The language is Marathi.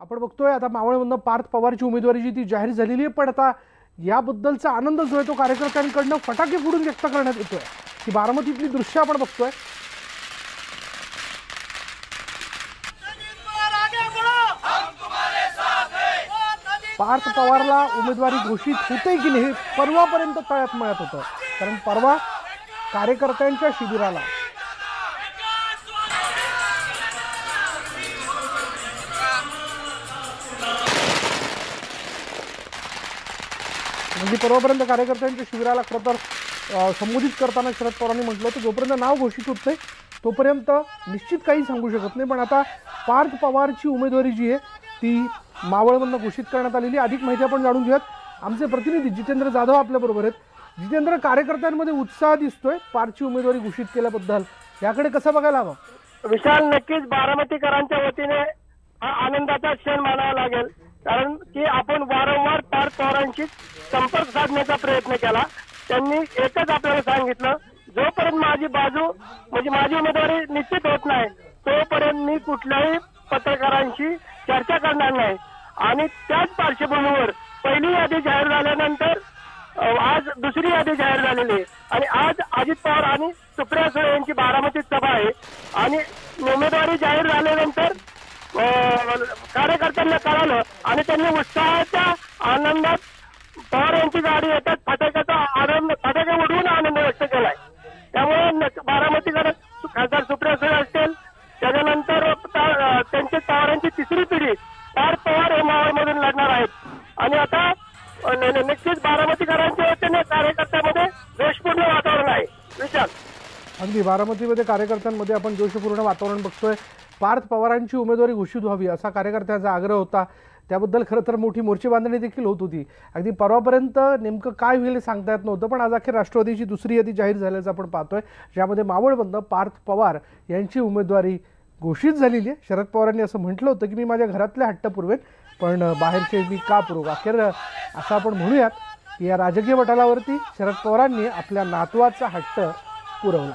आपण बघतोय आता मावळमधून पार्थ पवारची उमेदवारी जी ती जाहीर झालेली आहे, पण आता याबद्दलचा आनंद जो आहे तो कार्यकर्त्यांकडून फटाके फोडून व्यक्त करण्यात येतोय। ही बारामतीतली दृश्य आपण बघतोय। पार्थ पवारला उमेदवारी घोषित होते की नाही परवापर्यंत तळ्यात मळ्यात होतं, कारण परवा कार्यकर्त्यांच्या शिबिराला म्हणजे परवापर्यंत कार्यकर्त्यांच्या शिबिराला खरं तर संबोधित करताना शरद पवारांनी म्हटलं होतं जोपर्यंत नाव घोषित होत नाही तोपर्यंत निश्चित काही सांगू शकत नाही। पण आता पार्थ पवारची उमेदवारी जी आहे ती मावळमधून घोषित करण्यात आलेली। अधिक माहिती आपण जाणून घेऊयात। आमचे प्रतिनिधी जितेंद्र जाधव आपल्या बरोबर आहेत। जितेंद्र, कार्यकर्त्यांमध्ये उत्साह दिसतोय पार्थची उमेदवारी घोषित केल्याबद्दल, याकडे कसं बघायला हवं? विशाल, नक्कीच बारामतीकरांच्या वतीने हा आनंदाचा क्षण मानावा लागेल, कारण की आपण वारंवार पार्थ पवारांशी संपर्क साधण्याचा प्रयत्न केला। त्यांनी एकच आपल्याला सांगितलं, जोपर्यंत माझी बाजू म्हणजे माझी उमेदवारी निश्चित होत नाही तोपर्यंत मी कुठल्याही पत्रकारांशी चर्चा करणार नाही। आणि त्याच पार्श्वभूमीवर पहिली यादी जाहीर झाल्यानंतर आज दुसरी यादी जाहीर झालेली आहे आणि आज अजित पवार आणि सुप्रिया सुळे यांची बारामतीत सभा आहे आणि उमेदवारी जाहीर झाल्यानंतर कार्यकर्त्यांना कळालं आणि त्यांनी उत्साहाच्या आनंदात पवार यांची गाडी येतात फटाक्याचा आनंद, फटाके उडवून आनंद व्यक्त केलाय। त्यामुळे बारामतीकर खासदार सुप्रिया सुळे असतील, त्याच्यानंतर त्यांचे पवारांची तिसरी पिढी पार्थ पवार हे मावळमधून लढणार आहेत आणि आता नक्कीच बारामतीकरांच्या वतीने कार्यकर्त्यांमध्ये जोशपूर्ण वातावरण आहे। विशाल, अगदी बारामतीमध्ये कार्यकर्त्यांमध्ये आपण जोशपूर्ण वातावरण बघतोय। पार्थ पवारांची उमेदवारी घोषित व्हावी असा कार्यकर्त्यांचा आग्रह होता, त्याबद्दल खरं तर मोठी मोर्चे बांधणी देखील होत होती। अगदी परवापर्यंत नेमकं काय होईल सांगता येत नव्हतं, पण आज अखेर राष्ट्रवादीची दुसरी यादी जाहीर झाल्याचं आपण पाहतोय, ज्यामध्ये मावळमधून पार्थ पवार यांची उमेदवारी घोषित झालेली आहे। शरद पवारांनी असं म्हटलं होतं की मी माझ्या घरातले हट्ट पुरवेन, पण बाहेरचे मी का पुरवू। अखेर असं आपण म्हणूयात की या राजकीय पटलावरती शरद पवारांनी आपल्या नातवाचा हट्ट पुरवला।